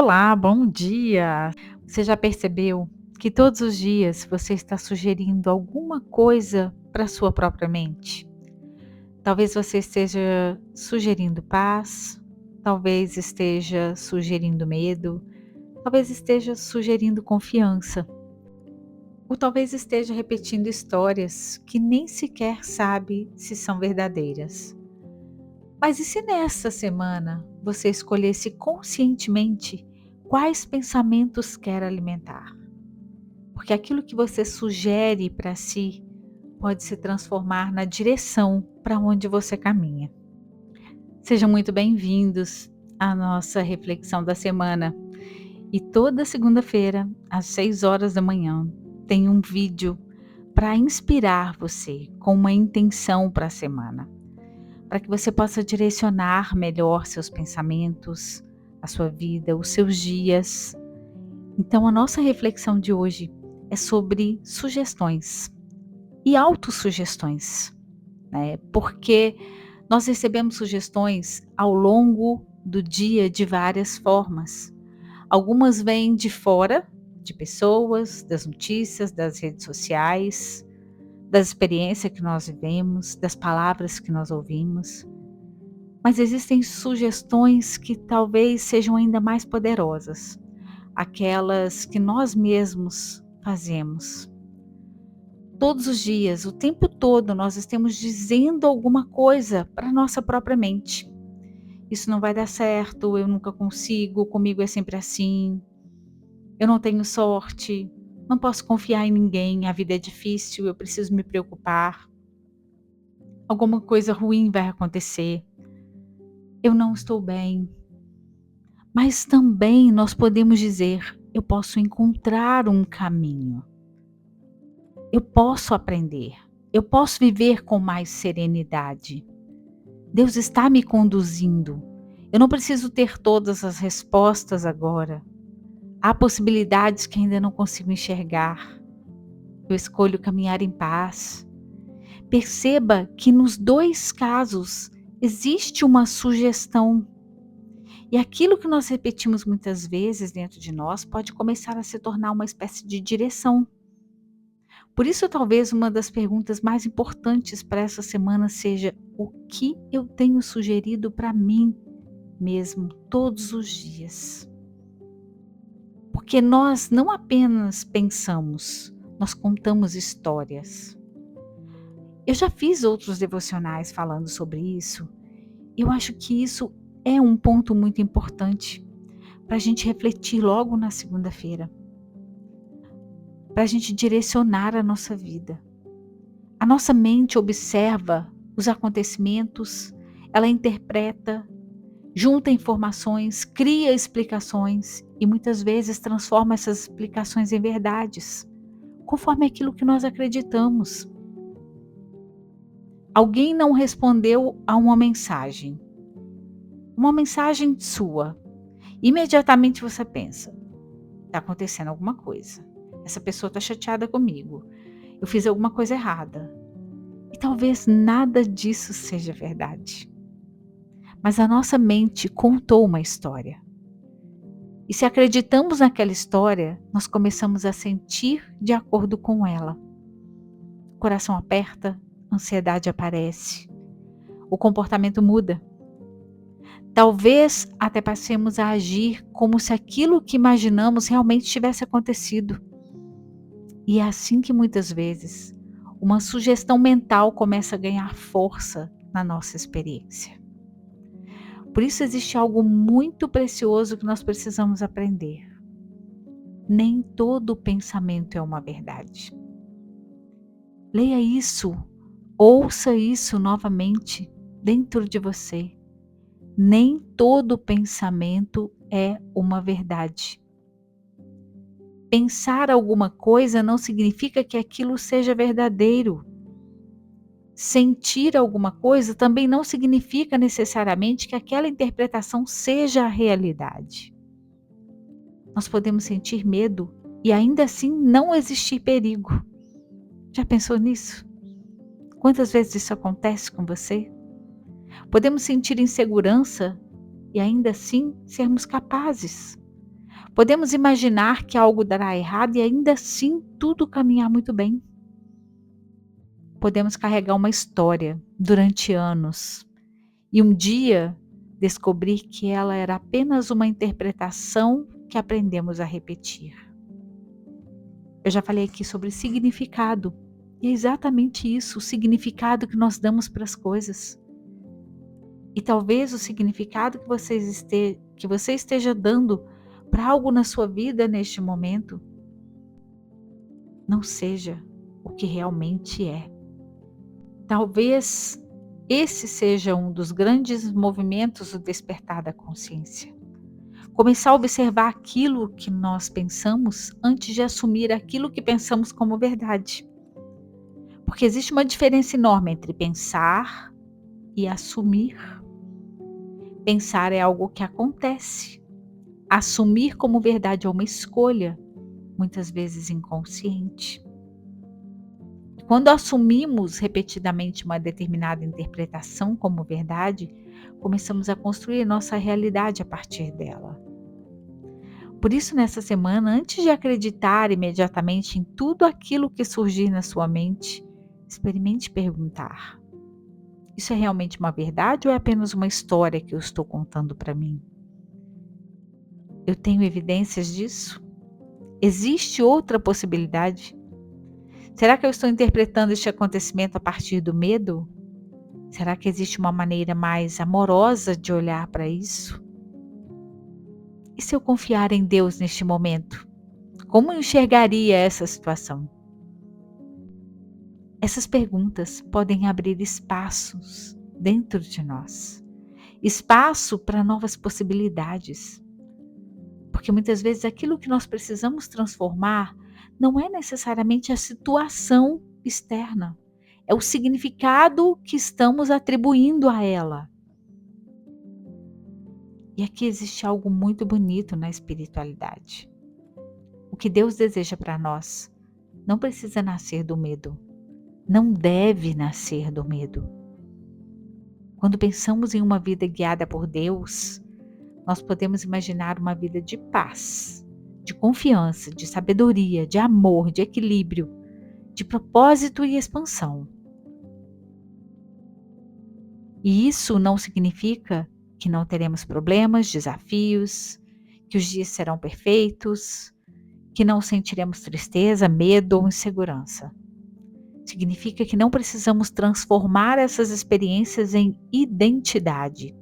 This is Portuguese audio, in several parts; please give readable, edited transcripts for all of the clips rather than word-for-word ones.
Olá, bom dia. Você já percebeu que todos os dias você está sugerindo alguma coisa para sua própria mente? Talvez você esteja sugerindo paz, talvez esteja sugerindo medo, talvez esteja sugerindo confiança, ou talvez esteja repetindo histórias que nem sequer sabe se são verdadeiras. Mas e se nessa semana você escolhesse conscientemente quais pensamentos quer alimentar? Porque aquilo que você sugere para si pode se transformar na direção para onde você caminha. Sejam muito bem-vindos à nossa reflexão da semana. E toda segunda-feira, às 6 horas da manhã, tem um vídeo para inspirar você com uma intenção para a semana, para que você possa direcionar melhor seus pensamentos, a sua vida, os seus dias. Então, a nossa reflexão de hoje é sobre sugestões e autossugestões, né? Porque nós recebemos sugestões ao longo do dia de várias formas. Algumas vêm de fora, de pessoas, das notícias, das redes sociais, das experiências que nós vivemos, das palavras que nós ouvimos. Mas existem sugestões que talvez sejam ainda mais poderosas, aquelas que nós mesmos fazemos. Todos os dias, o tempo todo, nós estamos dizendo alguma coisa para nossa própria mente. Isso não vai dar certo, eu nunca consigo, comigo é sempre assim, eu não tenho sorte, não posso confiar em ninguém, a vida é difícil, eu preciso me preocupar, alguma coisa ruim vai acontecer, eu não estou bem. Mas também nós podemos dizer: eu posso encontrar um caminho, eu posso aprender, eu posso viver com mais serenidade. Deus está me conduzindo. Eu não preciso ter todas as respostas agora. Há possibilidades que ainda não consigo enxergar. Eu escolho caminhar em paz. Perceba que nos dois casos existe uma sugestão. E aquilo que nós repetimos muitas vezes dentro de nós pode começar a se tornar uma espécie de direção. Por isso, talvez uma das perguntas mais importantes para essa semana seja: o que eu tenho sugerido para mim mesmo todos os dias? Porque nós não apenas pensamos, nós contamos histórias. Eu já fiz outros devocionais falando sobre isso. Eu acho que isso é um ponto muito importante para a gente refletir logo na segunda-feira, para a gente direcionar a nossa vida. A nossa mente observa os acontecimentos, ela interpreta, junta informações, cria explicações e muitas vezes transforma essas explicações em verdades, conforme aquilo que nós acreditamos. Alguém não respondeu a uma mensagem sua. Imediatamente você pensa: está acontecendo alguma coisa. Essa pessoa está chateada comigo. Eu fiz alguma coisa errada. E talvez nada disso seja verdade. Mas a nossa mente contou uma história. E se acreditamos naquela história, nós começamos a sentir de acordo com ela. O coração aperta, a ansiedade aparece, o comportamento muda. Talvez até passemos a agir como se aquilo que imaginamos realmente tivesse acontecido. E é assim que muitas vezes uma sugestão mental começa a ganhar força na nossa experiência. Por isso existe algo muito precioso que nós precisamos aprender. Nem todo pensamento é uma verdade. Leia isso, ouça isso novamente dentro de você. Nem todo pensamento é uma verdade. Pensar alguma coisa não significa que aquilo seja verdadeiro. Sentir alguma coisa também não significa necessariamente que aquela interpretação seja a realidade. Nós podemos sentir medo e ainda assim não existir perigo. Já pensou nisso? Quantas vezes isso acontece com você? Podemos sentir insegurança e ainda assim sermos capazes. Podemos imaginar que algo dará errado e ainda assim tudo caminhar muito bem. Podemos carregar uma história durante anos e um dia descobrir que ela era apenas uma interpretação que aprendemos a repetir. Eu já falei aqui sobre significado, e é exatamente isso, o significado que nós damos para as coisas. E talvez o significado que você esteja dando para algo na sua vida neste momento não seja o que realmente é. Talvez esse seja um dos grandes movimentos do despertar da consciência. Começar a observar aquilo que nós pensamos antes de assumir aquilo que pensamos como verdade. Porque existe uma diferença enorme entre pensar e assumir. Pensar é algo que acontece. Assumir como verdade é uma escolha, muitas vezes inconsciente. Quando assumimos repetidamente uma determinada interpretação como verdade, começamos a construir nossa realidade a partir dela. Por isso, nessa semana, antes de acreditar imediatamente em tudo aquilo que surgir na sua mente, experimente perguntar: isso é realmente uma verdade ou é apenas uma história que eu estou contando para mim? Eu tenho evidências disso? Existe outra possibilidade? Será que eu estou interpretando este acontecimento a partir do medo? Será que existe uma maneira mais amorosa de olhar para isso? E se eu confiar em Deus neste momento? Como eu enxergaria essa situação? Essas perguntas podem abrir espaços dentro de nós. Espaço para novas possibilidades. Porque muitas vezes aquilo que nós precisamos transformar não é necessariamente a situação externa. É o significado que estamos atribuindo a ela. E aqui existe algo muito bonito na espiritualidade. O que Deus deseja para nós não precisa nascer do medo. Não deve nascer do medo. Quando pensamos em uma vida guiada por Deus, nós podemos imaginar uma vida de paz, de confiança, de sabedoria, de amor, de equilíbrio, de propósito e expansão. E isso não significa que não teremos problemas, desafios, que os dias serão perfeitos, que não sentiremos tristeza, medo ou insegurança. Significa que não precisamos transformar essas experiências em identidade.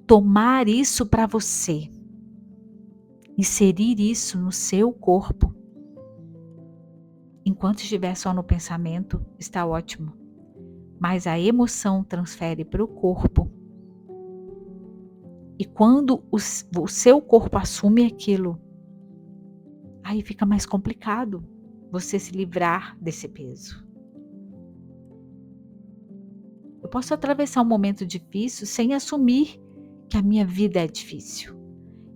Tomar isso para você. Inserir isso no seu corpo. Enquanto estiver só no pensamento, está ótimo. Mas a emoção transfere para o corpo. E quando o seu corpo assume aquilo, aí fica mais complicado você se livrar desse peso. Eu posso atravessar um momento difícil sem assumir que a minha vida é difícil.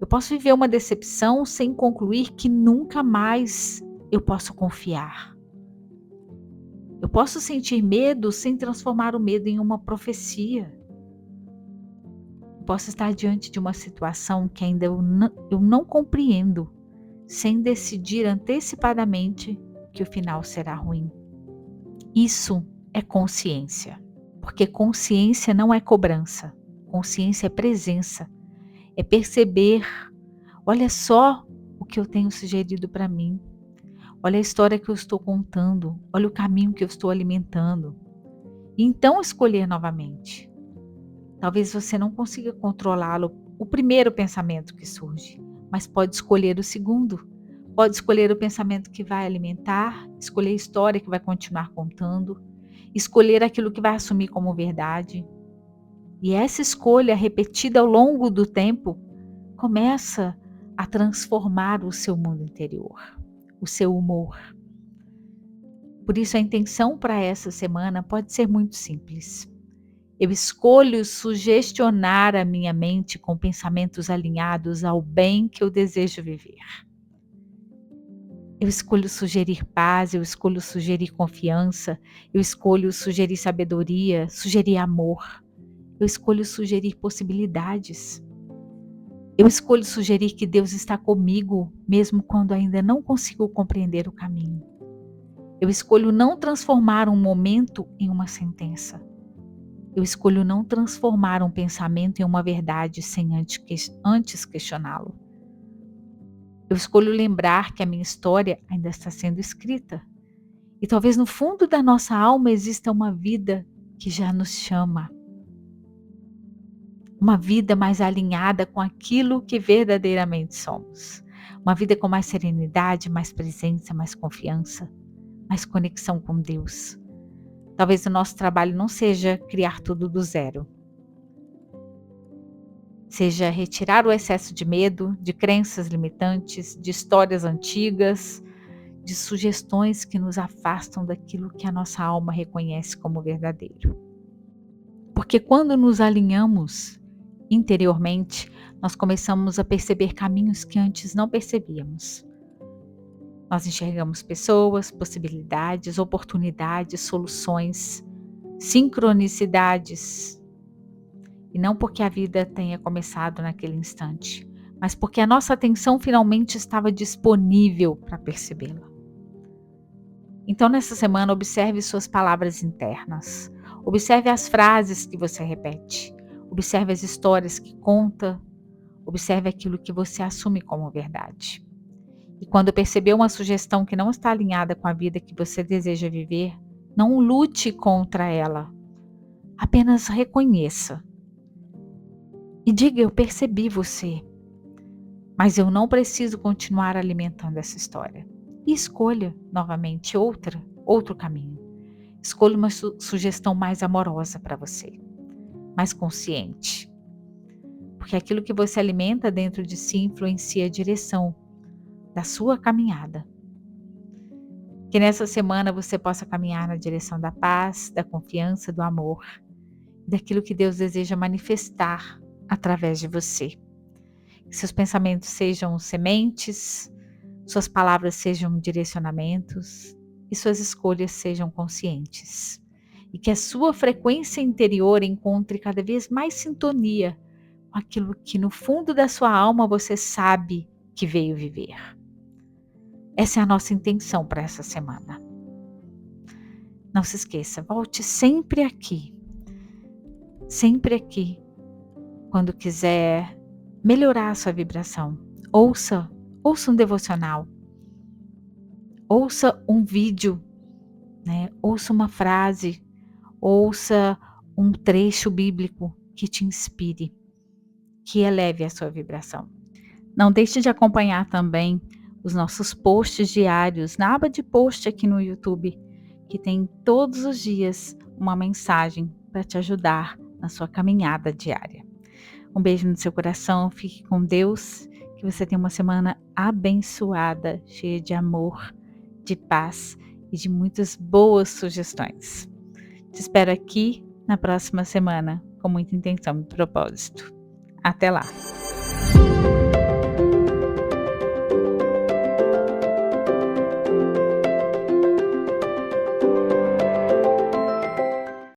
Eu posso viver uma decepção sem concluir que nunca mais eu posso confiar. Eu posso sentir medo sem transformar o medo em uma profecia. Eu posso estar diante de uma situação que ainda eu não compreendo, sem decidir antecipadamente que o final será ruim. Isso é consciência, porque consciência não é cobrança, consciência é presença, é perceber, olha só o que eu tenho sugerido para mim, olha a história que eu estou contando, olha o caminho que eu estou alimentando, e então escolher novamente. Talvez você não consiga controlá-lo, o primeiro pensamento que surge, mas pode escolher o segundo. Pode escolher o pensamento que vai alimentar, escolher a história que vai continuar contando, escolher aquilo que vai assumir como verdade. E essa escolha repetida ao longo do tempo começa a transformar o seu mundo interior, o seu humor. Por isso a intenção para essa semana pode ser muito simples. Eu escolho sugestionar a minha mente com pensamentos alinhados ao bem que eu desejo viver. Eu escolho sugerir paz, eu escolho sugerir confiança, eu escolho sugerir sabedoria, sugerir amor. Eu escolho sugerir possibilidades. Eu escolho sugerir que Deus está comigo, mesmo quando ainda não consigo compreender o caminho. Eu escolho não transformar um momento em uma sentença. Eu escolho não transformar um pensamento em uma verdade sem antes questioná-lo. Eu escolho lembrar que a minha história ainda está sendo escrita. E talvez no fundo da nossa alma exista uma vida que já nos chama. Uma vida mais alinhada com aquilo que verdadeiramente somos. Uma vida com mais serenidade, mais presença, mais confiança, mais conexão com Deus. Talvez o nosso trabalho não seja criar tudo do zero. Seja retirar o excesso de medo, de crenças limitantes, de histórias antigas, de sugestões que nos afastam daquilo que a nossa alma reconhece como verdadeiro. Porque quando nos alinhamos interiormente, nós começamos a perceber caminhos que antes não percebíamos. Nós enxergamos pessoas, possibilidades, oportunidades, soluções, sincronicidades. E não porque a vida tenha começado naquele instante, mas porque a nossa atenção finalmente estava disponível para percebê-la. Então, nessa semana, observe suas palavras internas. Observe as frases que você repete. Observe as histórias que conta. Observe aquilo que você assume como verdade. E quando perceber uma sugestão que não está alinhada com a vida que você deseja viver, não lute contra ela. Apenas reconheça. E diga: eu percebi você, mas eu não preciso continuar alimentando essa história. E escolha novamente outro caminho. Escolha uma sugestão mais amorosa para você, mais consciente. Porque aquilo que você alimenta dentro de si influencia a direção da sua caminhada. Que nessa semana você possa caminhar na direção da paz, da confiança, do amor, daquilo que Deus deseja manifestar através de você. Que seus pensamentos sejam sementes, suas palavras sejam direcionamentos e suas escolhas sejam conscientes. E que a sua frequência interior encontre cada vez mais sintonia com aquilo que no fundo da sua alma você sabe que veio viver. Essa é a nossa intenção para essa semana. Não se esqueça, volte sempre aqui, quando quiser melhorar a sua vibração. Ouça um devocional, ouça um vídeo, ouça uma frase, ouça um trecho bíblico que te inspire, que eleve a sua vibração. Não deixe de acompanhar também os nossos posts diários na aba de post aqui no YouTube, que tem todos os dias uma mensagem para te ajudar na sua caminhada diária. Um beijo no seu coração, fique com Deus, que você tenha uma semana abençoada, cheia de amor, de paz e de muitas boas sugestões. Te espero aqui na próxima semana, com muita intenção e propósito. Até lá!